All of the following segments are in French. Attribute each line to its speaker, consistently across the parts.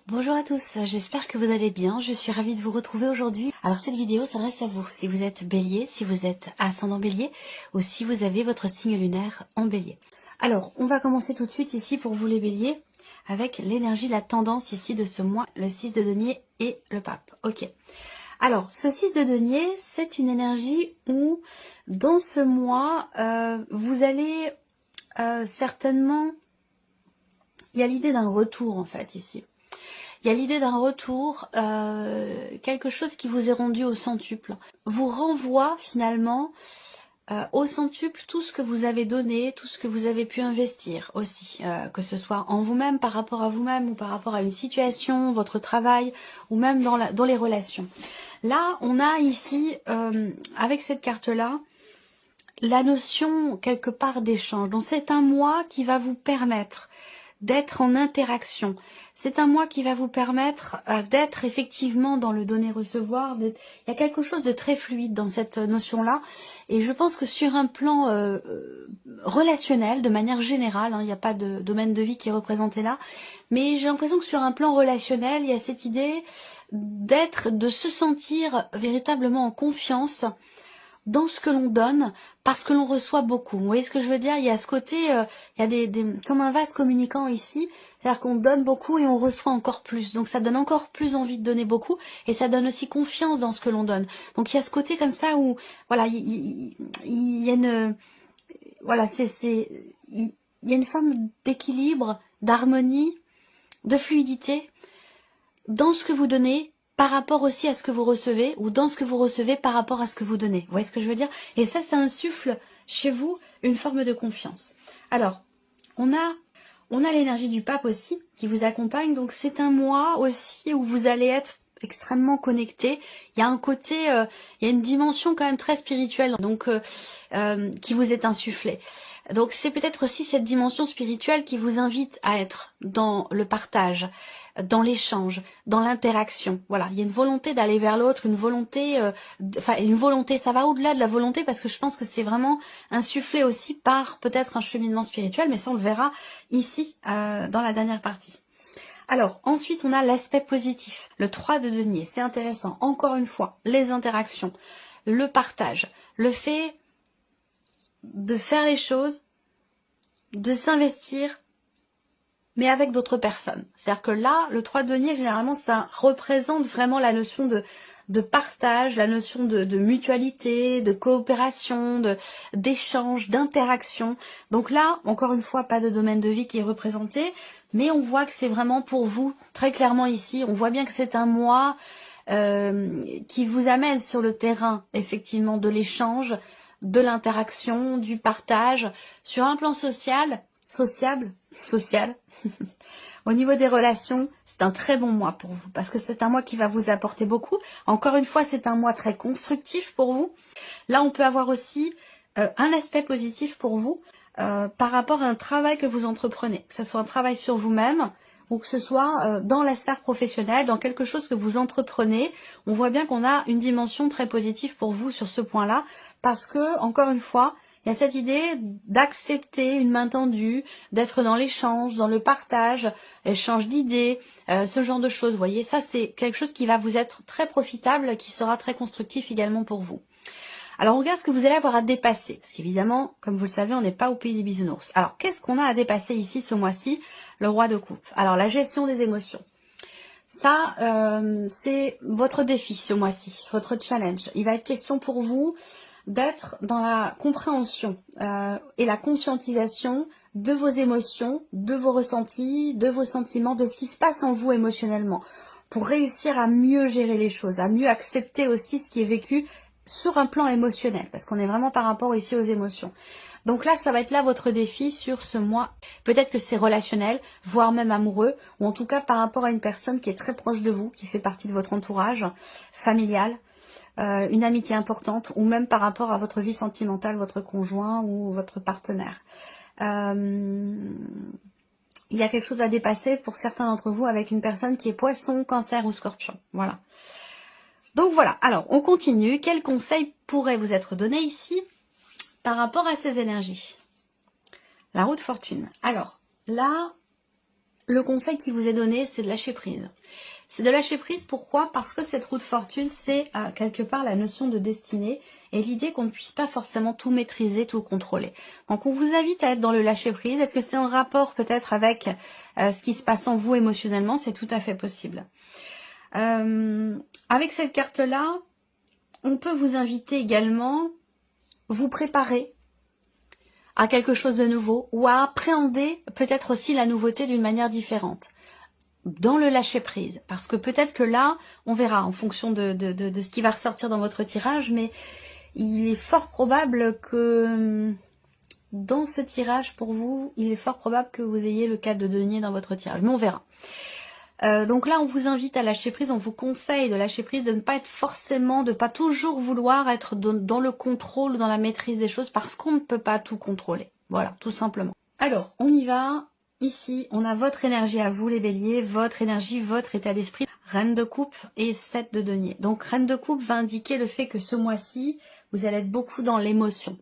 Speaker 1: Bonjour à tous, j'espère que vous allez bien, je suis ravie de vous retrouver aujourd'hui. Alors cette vidéo s'adresse à vous, si vous êtes bélier, si vous êtes ascendant bélier ou si vous avez votre signe lunaire en bélier. Alors on va commencer tout de suite ici pour vous les béliers avec l'énergie, la tendance ici de ce mois, le 6 de denier et le pape. Ok. Alors ce 6 de denier, c'est une énergie où dans ce mois, vous allez certainement, il y a l'idée d'un retour en fait ici. Il y a l'idée d'un retour, quelque chose qui vous est rendu au centuple. Vous renvoie finalement au centuple tout ce que vous avez donné, tout ce que vous avez pu investir aussi, que ce soit en vous-même, par rapport à vous-même ou par rapport à une situation, votre travail ou même dans les relations. Là, on a ici, avec cette carte-là, la notion quelque part d'échange. Donc c'est un mois qui va vous permettre d'être en interaction. C'est un mois qui va vous permettre d'être effectivement dans le donner-recevoir. Il y a quelque chose de très fluide dans cette notion-là. Et je pense que sur un plan relationnel, de manière générale, hein, il n'y a pas de domaine de vie qui est représenté là, mais j'ai l'impression que sur un plan relationnel, il y a cette idée de se sentir véritablement en confiance dans ce que l'on donne, parce que l'on reçoit beaucoup. Vous voyez ce que je veux dire? Il y a ce côté, il y a comme un vase communicant ici, c'est-à-dire qu'on donne beaucoup et on reçoit encore plus. Donc ça donne encore plus envie de donner beaucoup, et ça donne aussi confiance dans ce que l'on donne. Donc il y a ce côté comme ça où, voilà, il y a une, voilà, il y a une forme d'équilibre, d'harmonie, de fluidité dans ce que vous donnez, par rapport aussi à ce que vous recevez, ou dans ce que vous recevez par rapport à ce que vous donnez. Vous voyez ce que je veux dire? Et ça insuffle chez vous une forme de confiance. Alors, on a l'énergie du pape aussi, qui vous accompagne, donc c'est un mois aussi où vous allez être extrêmement connecté. Il y a un côté, il y a une dimension quand même très spirituelle, donc qui vous est insufflée. Donc c'est peut-être aussi cette dimension spirituelle qui vous invite à être dans le partage, dans l'échange, dans l'interaction. Voilà, il y a une volonté d'aller vers l'autre, une volonté, ça va au-delà de la volonté parce que je pense que c'est vraiment insufflé aussi par peut-être un cheminement spirituel, mais ça on le verra ici dans la dernière partie. Alors, ensuite, on a l'aspect positif. Le 3 de denier, c'est intéressant. Encore une fois, les interactions, le partage, le fait de faire les choses, de s'investir, mais avec d'autres personnes. C'est-à-dire que là, le 3 de denier, généralement, ça représente vraiment la notion de partage, la notion de mutualité, de coopération, d'échange, d'interaction. Donc là, encore une fois, pas de domaine de vie qui est représenté, mais on voit que c'est vraiment pour vous, très clairement ici, on voit bien que c'est un mois qui vous amène sur le terrain, effectivement, de l'échange, de l'interaction, du partage, sur un plan social. Au niveau des relations, c'est un très bon mois pour vous parce que c'est un mois qui va vous apporter beaucoup. Encore une fois, c'est un mois très constructif pour vous. Là, on peut avoir aussi un aspect positif pour vous par rapport à un travail que vous entreprenez, que ce soit un travail sur vous-même ou que ce soit dans la sphère professionnelle, dans quelque chose que vous entreprenez. On voit bien qu'on a une dimension très positive pour vous sur ce point-là parce que, encore une fois, il y a cette idée d'accepter une main tendue, d'être dans l'échange, dans le partage, échange d'idées, ce genre de choses. Vous voyez, ça c'est quelque chose qui va vous être très profitable, qui sera très constructif également pour vous. Alors on regarde ce que vous allez avoir à dépasser, parce qu'évidemment, comme vous le savez, on n'est pas au pays des bisounours. Alors qu'est-ce qu'on a à dépasser ici ce mois-ci? Le roi de coupe. Alors la gestion des émotions. Ça, c'est votre défi ce mois-ci, votre challenge. Il va être question pour vous d'être dans la compréhension et la conscientisation de vos émotions, de vos ressentis, de vos sentiments, de ce qui se passe en vous émotionnellement, pour réussir à mieux gérer les choses, à mieux accepter aussi ce qui est vécu sur un plan émotionnel, parce qu'on est vraiment par rapport ici aux émotions. Donc là, ça va être là votre défi sur ce mois. Peut-être que c'est relationnel, voire même amoureux, ou en tout cas par rapport à une personne qui est très proche de vous, qui fait partie de votre entourage familial, une amitié importante, ou même par rapport à votre vie sentimentale, votre conjoint ou votre partenaire. Il y a quelque chose à dépasser pour certains d'entre vous avec une personne qui est poisson, cancer ou scorpion. Voilà. Donc voilà, alors on continue. Quels conseils pourraient vous être donnés ici par rapport à ces énergies? La roue de fortune. Alors là, le conseil qui vous est donné, c'est de lâcher prise. C'est de lâcher prise, pourquoi? Parce que cette roue de fortune, c'est quelque part la notion de destinée et l'idée qu'on ne puisse pas forcément tout maîtriser, tout contrôler. Donc on vous invite à être dans le lâcher prise. Est-ce que c'est en rapport peut-être avec ce qui se passe en vous émotionnellement? C'est tout à fait possible. Avec cette carte-là, on peut vous inviter également, vous préparer à quelque chose de nouveau ou à appréhender peut-être aussi la nouveauté d'une manière différente. Dans le lâcher prise, parce que peut-être que là, on verra en fonction de ce qui va ressortir dans votre tirage, mais il est fort probable que dans ce tirage pour vous, il est fort probable que vous ayez le 4 de denier dans votre tirage, mais on verra. Donc là, on vous invite à lâcher prise, on vous conseille de lâcher prise, de ne pas être forcément, de pas toujours vouloir être dans le contrôle, dans la maîtrise des choses, parce qu'on ne peut pas tout contrôler. Voilà, tout simplement. Alors, on y va. Ici, on a votre énergie à vous, les béliers, votre énergie, votre état d'esprit. Reine de coupe et 7 de denier. Donc, reine de coupe va indiquer le fait que ce mois-ci, vous allez être beaucoup dans l'émotion.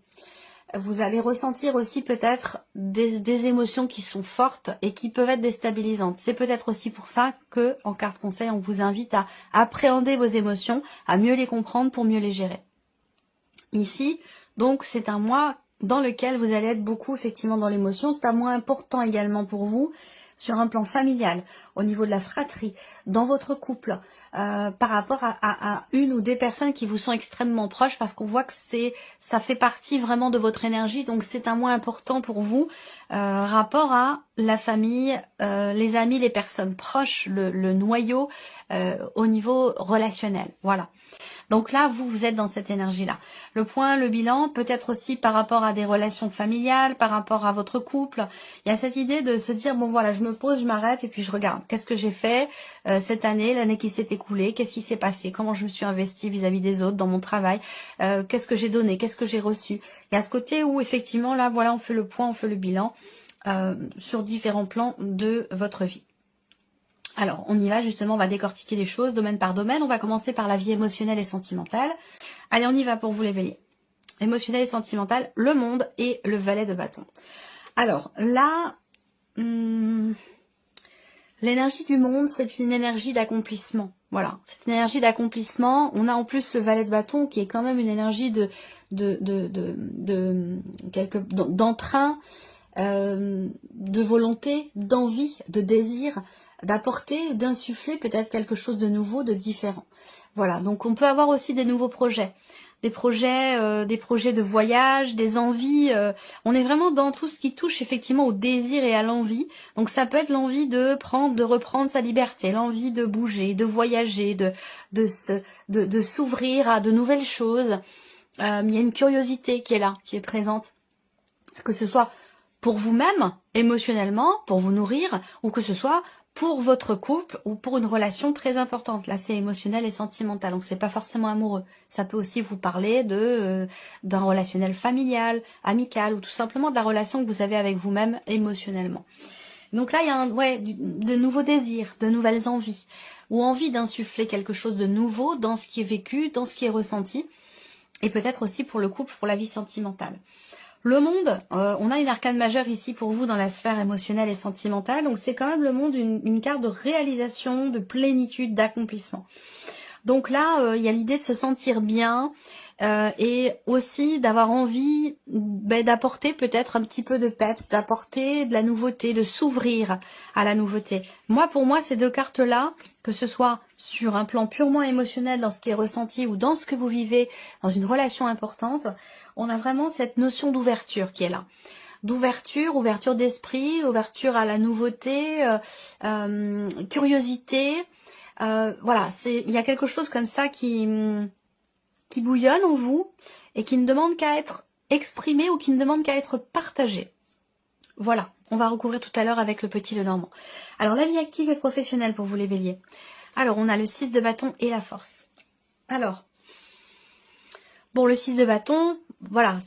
Speaker 1: Vous allez ressentir aussi peut-être des émotions qui sont fortes et qui peuvent être déstabilisantes. C'est peut-être aussi pour ça que, en carte conseil, on vous invite à appréhender vos émotions, à mieux les comprendre pour mieux les gérer. Ici, donc, c'est un mois dans lequel vous allez être beaucoup effectivement dans l'émotion. C'est un mois important également pour vous sur un plan familial, au niveau de la fratrie, dans votre couple, par rapport à une ou des personnes qui vous sont extrêmement proches, parce qu'on voit que ça fait partie vraiment de votre énergie, donc c'est un mois important pour vous, rapport à la famille, les amis, les personnes proches, le noyau au niveau relationnel, voilà. Donc là, vous êtes dans cette énergie-là. Le point, le bilan, peut-être aussi par rapport à des relations familiales, par rapport à votre couple. Il y a cette idée de se dire, bon voilà, je me pose, je m'arrête et puis je regarde. Qu'est-ce que j'ai fait cette année, l'année qui s'est écoulée? Qu'est-ce qui s'est passé? Comment je me suis investie vis-à-vis des autres dans mon travail? Qu'est-ce que j'ai donné? Qu'est-ce que j'ai reçu? Il y a ce côté où effectivement, là, voilà, on fait le point, on fait le bilan sur différents plans de votre vie. Alors, on y va justement, on va décortiquer les choses domaine par domaine. On va commencer par la vie émotionnelle et sentimentale. Allez, on y va pour vous les béliers. Émotionnelle et sentimentale, le monde et le valet de bâton. Alors, là, l'énergie du monde, c'est une énergie d'accomplissement. Voilà, c'est une énergie d'accomplissement. On a en plus le valet de bâton qui est quand même une énergie d'entrain, de volonté, d'envie, de désir, d'apporter, d'insuffler peut-être quelque chose de nouveau, de différent. Voilà, donc on peut avoir aussi des nouveaux projets, des projets de voyage, des envies. On est vraiment dans tout ce qui touche effectivement au désir et à l'envie. Donc ça peut être l'envie de reprendre sa liberté, l'envie de bouger, de voyager, de s'ouvrir à de nouvelles choses. Il y a une curiosité qui est là, qui est présente, que ce soit pour vous-même, émotionnellement, pour vous nourrir, ou que ce soit pour votre couple ou pour une relation très importante. Là, c'est émotionnel et sentimental, donc c'est pas forcément amoureux. Ça peut aussi vous parler d'un relationnel familial, amical, ou tout simplement de la relation que vous avez avec vous-même émotionnellement. Donc là, il y a de nouveaux désirs, de nouvelles envies, ou envie d'insuffler quelque chose de nouveau dans ce qui est vécu, dans ce qui est ressenti, et peut-être aussi pour le couple, pour la vie sentimentale. Le monde, on a une arcane majeure ici pour vous dans la sphère émotionnelle et sentimentale. Donc c'est quand même le monde une carte de réalisation, de plénitude, d'accomplissement. Donc là, il y a l'idée de se sentir bien et aussi d'avoir envie d'apporter peut-être un petit peu de peps, d'apporter de la nouveauté, de s'ouvrir à la nouveauté. Pour moi, ces deux cartes-là, que ce soit sur un plan purement émotionnel dans ce qui est ressenti ou dans ce que vous vivez dans une relation importante, on a vraiment cette notion d'ouverture qui est là. D'ouverture, ouverture d'esprit, ouverture à la nouveauté, curiosité. Voilà, il y a quelque chose comme ça qui bouillonne en vous et qui ne demande qu'à être exprimé ou qui ne demande qu'à être partagé. Voilà, on va recouvrir tout à l'heure avec le petit Lenormand. Alors, la vie active et professionnelle pour vous les béliers. Alors, on a le 6 de bâton et la force. Alors, bon, le 6 de bâton, voilà,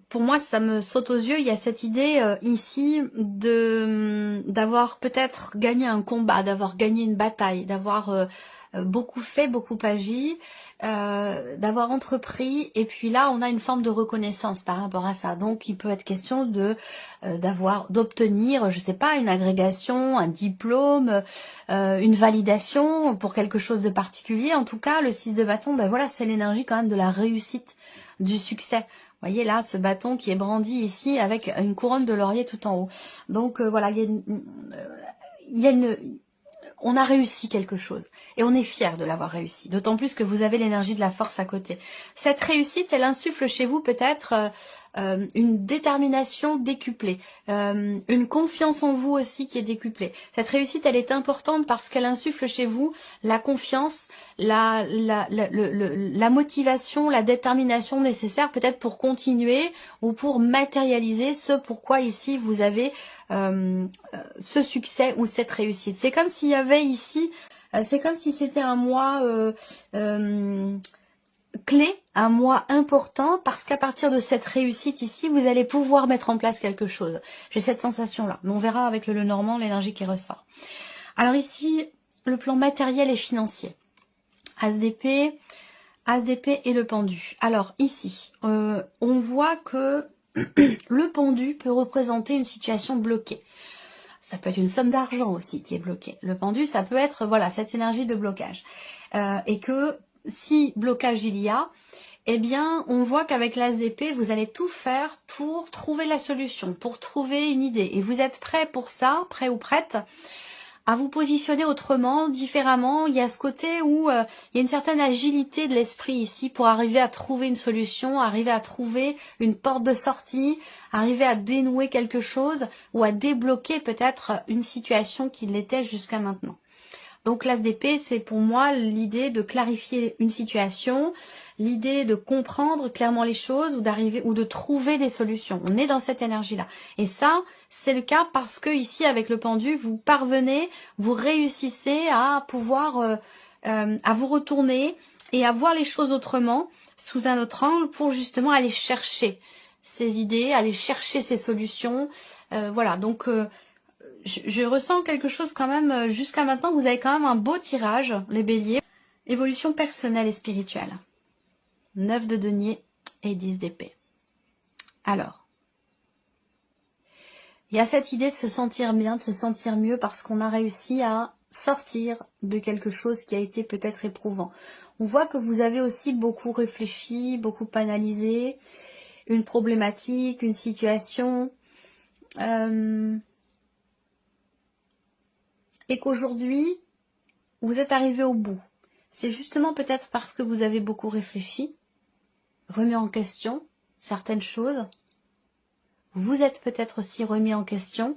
Speaker 1: pour moi, ça me saute aux yeux. Il y a cette idée ici d'avoir peut-être gagné un combat, d'avoir gagné une bataille, d'avoir beaucoup fait, beaucoup agi, d'avoir entrepris, et puis là on a une forme de reconnaissance par rapport à ça. Donc il peut être question de d'obtenir, je sais pas, une agrégation, un diplôme, une validation pour quelque chose de particulier. En tout cas, le 6 de bâton, ben voilà, c'est l'énergie quand même de la réussite, du succès. Vous voyez là, ce bâton qui est brandi ici avec une couronne de laurier tout en haut. Donc voilà, on a réussi quelque chose et on est fier de l'avoir réussi. D'autant plus que vous avez l'énergie de la force à côté. Cette réussite, elle insuffle chez vous peut-être une détermination décuplée, une confiance en vous aussi qui est décuplée. Cette réussite, elle est importante parce qu'elle insuffle chez vous la confiance, la motivation, la détermination nécessaire peut-être pour continuer ou pour matérialiser ce pourquoi ici vous avez ce succès ou cette réussite. C'est comme s'il y avait ici, c'est comme si c'était un mois clé, un mois important, parce qu'à partir de cette réussite ici, vous allez pouvoir mettre en place quelque chose. J'ai cette sensation-là. Mais on verra avec le Lenormand l'énergie qui ressort. Alors ici, le plan matériel et financier. As d'épée et le pendu. Alors ici, on voit que le pendu peut représenter une situation bloquée. Ça peut être une somme d'argent aussi qui est bloquée. Le pendu, ça peut être voilà cette énergie de blocage. Et que si blocage il y a, eh bien, on voit qu'avec l'as d'épée, vous allez tout faire pour trouver la solution, pour trouver une idée. Et vous êtes prêt pour ça, prêt ou prête à vous positionner autrement, différemment. Il y a ce côté où il y a une certaine agilité de l'esprit ici pour arriver à trouver une solution, arriver à trouver une porte de sortie, arriver à dénouer quelque chose ou à débloquer peut-être une situation qui l'était jusqu'à maintenant. Donc l'as d'épée, c'est pour moi l'idée de clarifier une situation, l'idée de comprendre clairement les choses ou d'arriver ou de trouver des solutions. On est dans cette énergie-là. Et ça, c'est le cas parce que ici, avec le pendu, vous parvenez, vous réussissez à pouvoir à vous retourner et à voir les choses autrement, sous un autre angle, pour justement aller chercher ces idées, aller chercher ces solutions. Voilà, donc je ressens quelque chose quand même, jusqu'à maintenant, vous avez quand même un beau tirage, les béliers. Évolution personnelle et spirituelle. 9 de denier et 10 d'épée. Alors, il y a cette idée de se sentir bien, de se sentir mieux parce qu'on a réussi à sortir de quelque chose qui a été peut-être éprouvant. On voit que vous avez aussi beaucoup réfléchi, beaucoup analysé, une problématique, une situation, et qu'aujourd'hui, vous êtes arrivé au bout. C'est justement peut-être parce que vous avez beaucoup réfléchi, remis en question certaines choses. Vous êtes peut-être aussi remis en question.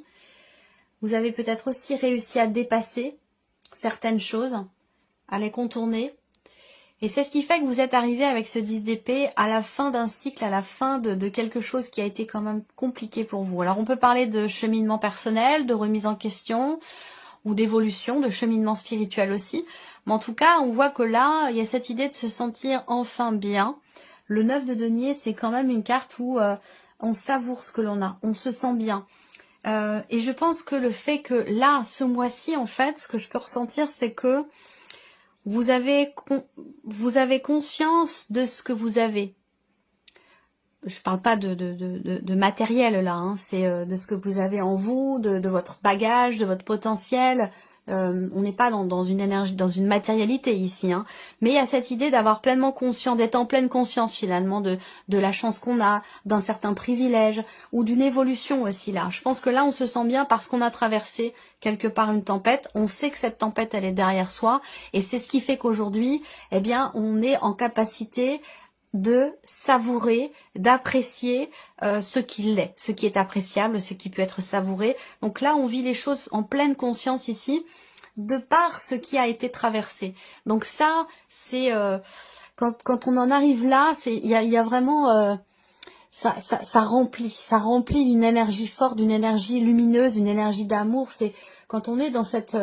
Speaker 1: Vous avez peut-être aussi réussi à dépasser certaines choses, à les contourner. Et c'est ce qui fait que vous êtes arrivé avec ce 10 d'épée à la fin d'un cycle, à la fin de quelque chose qui a été quand même compliqué pour vous. Alors on peut parler de cheminement personnel, de remise en question, ou d'évolution, de cheminement spirituel aussi. Mais en tout cas, on voit que là, il y a cette idée de se sentir enfin bien. Le 9 de denier, c'est quand même une carte où on savoure ce que l'on a, on se sent bien. Et je pense que le fait que là, ce mois-ci, en fait, ce que je peux ressentir, c'est que vous avez conscience de ce que vous avez. Je parle pas de matériel là, hein, c'est de ce que vous avez en vous, de votre bagage, de votre potentiel. On n'est pas dans une énergie, dans une matérialité ici, hein. Mais il y a cette idée d'avoir pleinement conscience, d'être en pleine conscience finalement de la chance qu'on a, d'un certain privilège ou d'une évolution aussi là. Je pense que là on se sent bien parce qu'on a traversé quelque part une tempête. On sait que cette tempête elle est derrière soi et c'est ce qui fait qu'aujourd'hui, eh bien, on est en capacité de savourer, d'apprécier ce qu'il est, ce qui est appréciable, ce qui peut être savouré. Donc là, on vit les choses en pleine conscience ici, de par ce qui a été traversé. Donc ça, c'est quand on en arrive là, il y a vraiment ça remplit d'une énergie forte, d'une énergie lumineuse, d'une énergie d'amour. C'est quand on est dans cette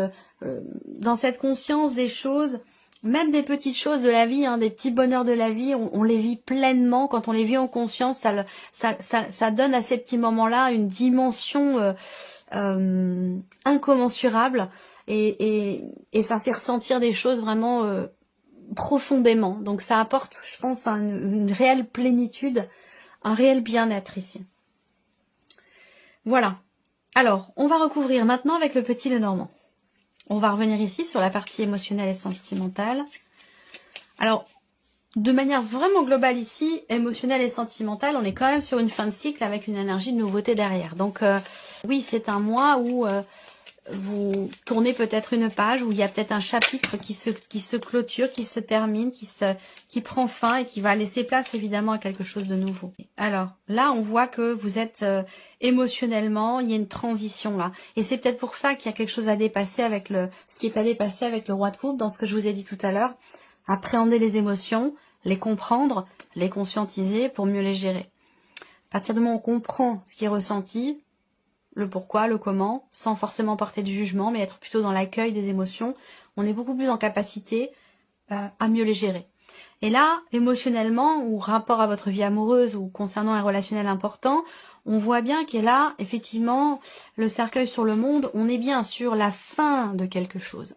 Speaker 1: conscience des choses. Même des petites choses de la vie, hein, des petits bonheurs de la vie, on les vit pleinement. Quand on les vit en conscience, ça donne à ces petits moments-là une dimension incommensurable. et ça fait ressentir des choses vraiment profondément. Donc ça apporte, je pense, une réelle plénitude, un réel bien-être ici. Voilà. Alors, on va recouvrir maintenant avec le petit Lenormand. On va revenir ici sur la partie émotionnelle et sentimentale. Alors, de manière vraiment globale ici, émotionnelle et sentimentale, on est quand même sur une fin de cycle avec une énergie de nouveauté derrière. Donc oui, c'est un mois où vous tournez peut-être une page, où il y a peut-être un chapitre qui se clôture, qui se termine, qui prend fin et qui va laisser place évidemment à quelque chose de nouveau. Alors là, on voit que vous êtes émotionnellement, il y a une transition là. Et c'est peut-être pour ça qu'il y a quelque chose à dépasser avec ce qui est à dépasser avec le roi de coupe, dans ce que je vous ai dit tout à l'heure. Appréhender les émotions, les comprendre, les conscientiser pour mieux les gérer. À partir du moment où on comprend ce qui est ressenti, le pourquoi, le comment, sans forcément porter du jugement, mais être plutôt dans l'accueil des émotions, on est beaucoup plus en capacité à mieux les gérer. Et là, émotionnellement, ou rapport à votre vie amoureuse, ou concernant un relationnel important, on voit bien qu'il y a là, effectivement, le cercueil sur le monde, on est bien sur la fin de quelque chose.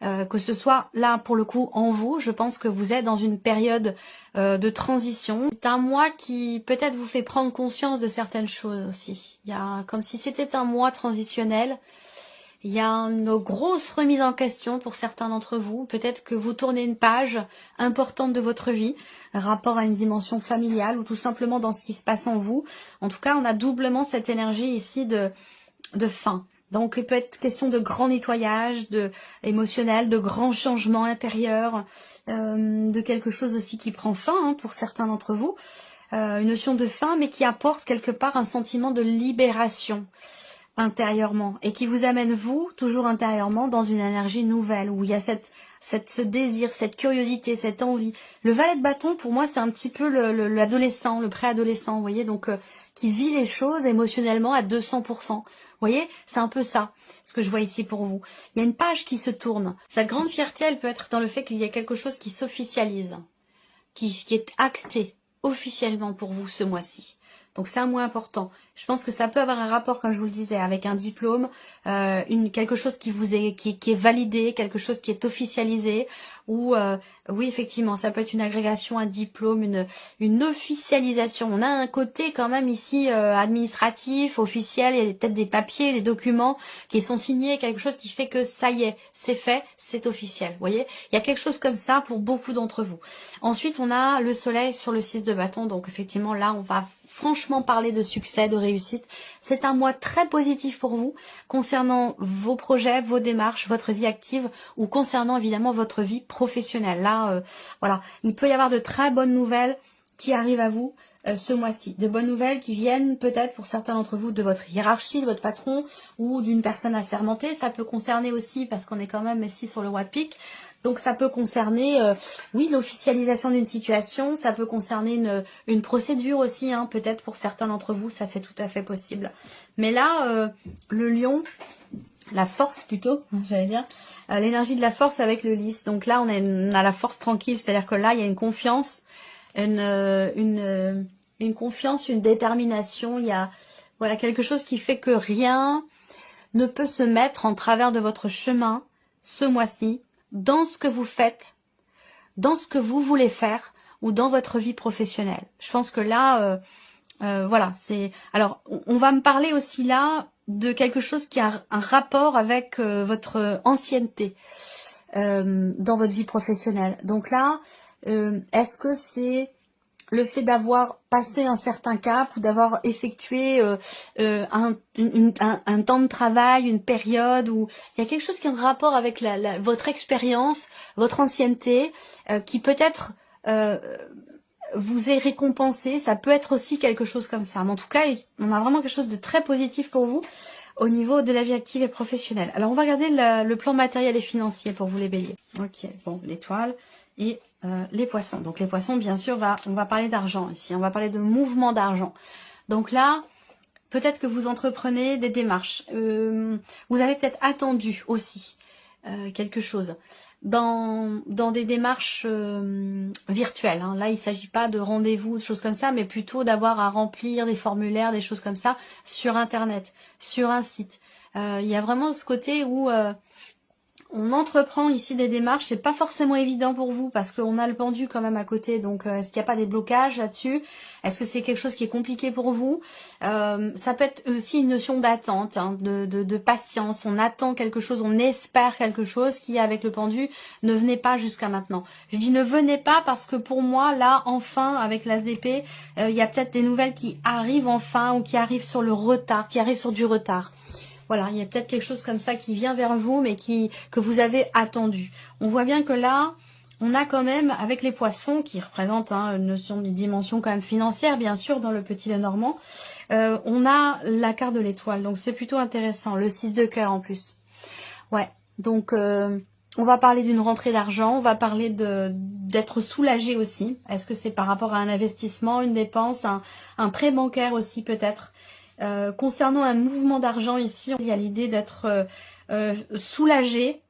Speaker 1: Que ce soit là pour le coup en vous, je pense que vous êtes dans une période de transition. C'est un mois qui peut-être vous fait prendre conscience de certaines choses aussi. Il y a comme si c'était un mois transitionnel. Il y a une grosse remise en question pour certains d'entre vous. Peut-être que vous tournez une page importante de votre vie, rapport à une dimension familiale ou tout simplement dans ce qui se passe en vous. En tout cas, on a doublement cette énergie ici de fin. Donc, il peut être question de grand nettoyage, émotionnel, de grands changements intérieurs, de quelque chose aussi qui prend fin pour certains d'entre vous. Une notion de fin, mais qui apporte quelque part un sentiment de libération intérieurement et qui vous amène, vous, toujours intérieurement, dans une énergie nouvelle, où il y a ce désir, cette curiosité, cette envie. Le valet de bâton, pour moi, c'est un petit peu l'adolescent, le préadolescent, vous voyez, donc qui vit les choses émotionnellement à 200%. Vous voyez, c'est un peu ça, ce que je vois ici pour vous. Il y a une page qui se tourne. Cette grande fierté, elle peut être dans le fait qu'il y a quelque chose qui s'officialise, qui est acté officiellement pour vous ce mois-ci. Donc c'est un mois important. Je pense que ça peut avoir un rapport, comme je vous le disais, avec un diplôme, quelque chose qui est validé, quelque chose qui est officialisé, ou oui effectivement, ça peut être une agrégation, un diplôme, une officialisation. On a un côté quand même ici administratif, officiel, il y a peut-être des papiers, des documents qui sont signés, quelque chose qui fait que ça y est, c'est fait, c'est officiel. Vous voyez, il y a quelque chose comme ça pour beaucoup d'entre vous. Ensuite, on a le soleil sur le 6 de bâton, donc effectivement là, on va franchement parler de succès, de réussite. C'est un mois très positif pour vous concernant vos projets, vos démarches, votre vie active ou concernant évidemment votre vie professionnelle. Là, voilà, il peut y avoir de très bonnes nouvelles qui arrivent à vous ce mois-ci. De bonnes nouvelles qui viennent peut-être pour certains d'entre vous de votre hiérarchie, de votre patron ou d'une personne assermentée. Ça peut concerner aussi, parce qu'on est quand même ici sur le roi de pique, donc ça peut concerner, oui, l'officialisation d'une situation, ça peut concerner une procédure aussi, peut-être pour certains d'entre vous, ça c'est tout à fait possible. Mais là, le lion, la force plutôt, j'allais dire, l'énergie de la force avec le lys. Donc là, on a la force tranquille, c'est-à-dire que là, il y a une confiance, une confiance, une détermination, il y a voilà quelque chose qui fait que rien ne peut se mettre en travers de votre chemin ce mois-ci, dans ce que vous faites, dans ce que vous voulez faire ou dans votre vie professionnelle. Je pense que là, voilà, c'est... Alors, on va me parler aussi là de quelque chose qui a un rapport avec votre ancienneté dans votre vie professionnelle. Donc là, est-ce que c'est le fait d'avoir passé un certain cap ou d'avoir effectué un temps de travail, une période où il y a quelque chose qui est en rapport avec votre expérience, votre ancienneté, qui peut-être vous est récompensé. Ça peut être aussi quelque chose comme ça. Mais en tout cas, on a vraiment quelque chose de très positif pour vous au niveau de la vie active et professionnelle. Alors, on va regarder le plan matériel et financier pour vous les béliers. Ok, bon, l'étoile et les poissons. Donc les poissons, bien sûr, on va parler d'argent ici. On va parler de mouvement d'argent. Donc là, peut-être que vous entreprenez des démarches. Vous avez peut-être attendu aussi quelque chose dans des démarches virtuelles. Là, il ne s'agit pas de rendez-vous, de choses comme ça, mais plutôt d'avoir à remplir des formulaires, des choses comme ça, sur Internet, sur un site. Il y a vraiment ce côté où On entreprend ici des démarches, c'est pas forcément évident pour vous parce qu'on a le pendu quand même à côté, donc est-ce qu'il n'y a pas des blocages là-dessus? Est-ce que c'est quelque chose qui est compliqué pour vous? Ça peut être aussi une notion d'attente, hein, de patience, on attend quelque chose, on espère quelque chose qui avec le pendu ne venait pas jusqu'à maintenant. Je dis ne venez pas parce que pour moi là enfin avec l'as d'épée, il y a peut-être des nouvelles qui arrivent enfin ou qui arrivent sur le retard, qui arrivent sur du retard. Voilà, il y a peut-être quelque chose comme ça qui vient vers vous, mais que vous avez attendu. On voit bien que là, on a quand même, avec les poissons, qui représentent une notion, une dimension quand même financière, bien sûr, dans le petit Lenormand, on a la carte de l'étoile. Donc c'est plutôt intéressant, le 6 de cœur en plus. Ouais, donc on va parler d'une rentrée d'argent, on va parler d'être soulagé aussi. Est-ce que c'est par rapport à un investissement, une dépense, un prêt bancaire aussi peut-être? Concernant un mouvement d'argent ici, il y a l'idée d'être soulagé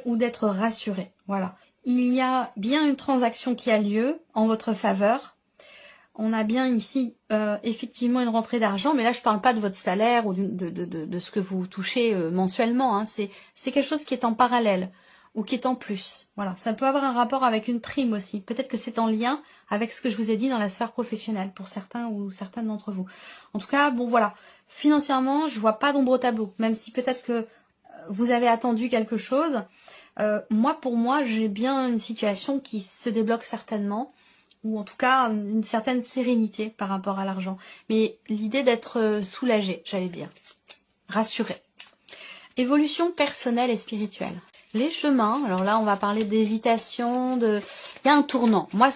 Speaker 1: ou d'être rassuré. Voilà. Il y a bien une transaction qui a lieu en votre faveur. On a bien ici effectivement une rentrée d'argent, mais là je parle pas de votre salaire ou de ce que vous touchez mensuellement. Hein. C'est quelque chose qui est en parallèle ou qui est en plus. Voilà, ça peut avoir un rapport avec une prime aussi. Peut-être que c'est en lien avec ce que je vous ai dit dans la sphère professionnelle pour certains ou certaines d'entre vous. En tout cas, bon voilà, financièrement, je vois pas d'ombre au tableau, même si peut-être que vous avez attendu quelque chose. Pour moi, j'ai bien une situation qui se débloque certainement, ou en tout cas une certaine sérénité par rapport à l'argent. Mais l'idée d'être soulagé, j'allais dire, rassuré. Évolution personnelle et spirituelle. Les chemins, alors là on va parler d'hésitation, il y a un tournant. Moi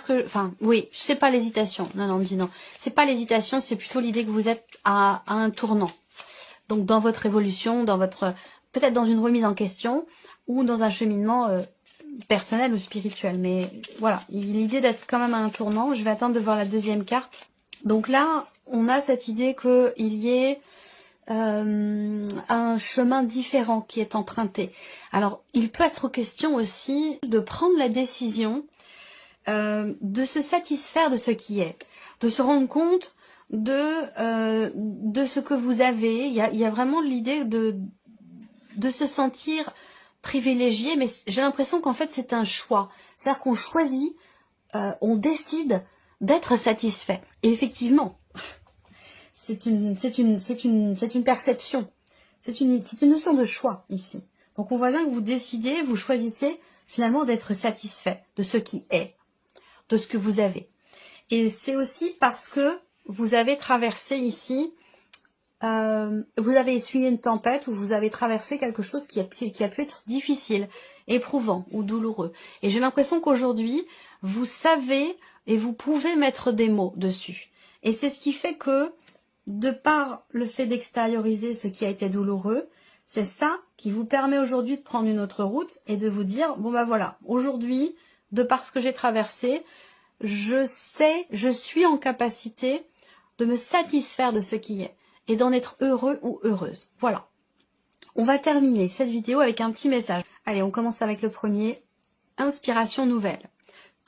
Speaker 1: c'est pas l'hésitation. Non, on me dit non. C'est pas l'hésitation, c'est plutôt l'idée que vous êtes à un tournant. Donc dans votre évolution, peut-être dans une remise en question ou dans un cheminement personnel ou spirituel. Mais voilà, l'idée d'être quand même à un tournant. Je vais attendre de voir la deuxième carte. Donc là, on a cette idée qu'il y ait un chemin différent qui est emprunté. Alors, il peut être question aussi de prendre la décision de se satisfaire de ce qui est, de se rendre compte de ce que vous avez. Il y a vraiment l'idée de se sentir privilégié, mais j'ai l'impression qu'en fait c'est un choix. C'est-à-dire qu'on choisit, on décide d'être satisfait. Et effectivement, c'est une perception, c'est une notion de choix ici. Donc on voit bien que vous décidez, vous choisissez finalement d'être satisfait de ce qui est, de ce que vous avez. Et c'est aussi parce que vous avez traversé ici, vous avez essuyé une tempête ou vous avez traversé quelque chose qui a pu être difficile, éprouvant ou douloureux. Et j'ai l'impression qu'aujourd'hui, vous savez et vous pouvez mettre des mots dessus. Et c'est ce qui fait que, de par le fait d'extérioriser ce qui a été douloureux, c'est ça qui vous permet aujourd'hui de prendre une autre route et de vous dire, bon ben voilà, aujourd'hui, de par ce que j'ai traversé, je suis en capacité de me satisfaire de ce qui est et d'en être heureux ou heureuse. Voilà. On va terminer cette vidéo avec un petit message. Allez, on commence avec le premier. Inspiration nouvelle.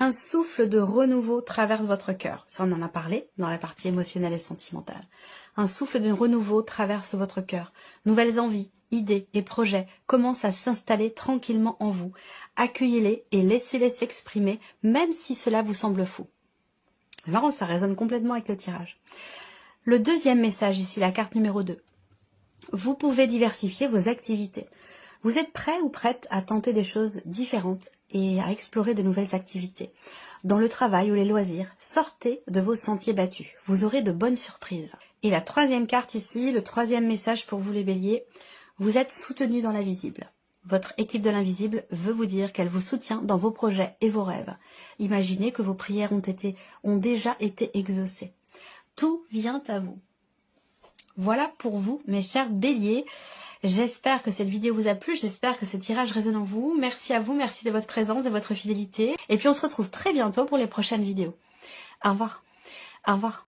Speaker 1: Un souffle de renouveau traverse votre cœur. Ça, on en a parlé dans la partie émotionnelle et sentimentale. Un souffle de renouveau traverse votre cœur. Nouvelles envies, idées et projets commencent à s'installer tranquillement en vous. Accueillez-les et laissez-les s'exprimer, même si cela vous semble fou. C'est marrant, ça résonne complètement avec le tirage. Le deuxième message ici, la carte numéro 2. Vous pouvez diversifier vos activités. Vous êtes prêt ou prête à tenter des choses différentes et à explorer de nouvelles activités. Dans le travail ou les loisirs, sortez de vos sentiers battus. Vous aurez de bonnes surprises. Et la troisième carte ici, le troisième message pour vous les béliers, vous êtes soutenus dans l'invisible. Votre équipe de l'invisible veut vous dire qu'elle vous soutient dans vos projets et vos rêves. Imaginez que vos prières ont déjà été exaucées. Tout vient à vous. Voilà pour vous, mes chers béliers. J'espère que cette vidéo vous a plu, j'espère que ce tirage résonne en vous. Merci à vous, merci de votre présence, de votre fidélité. Et puis on se retrouve très bientôt pour les prochaines vidéos. Au revoir. Au revoir.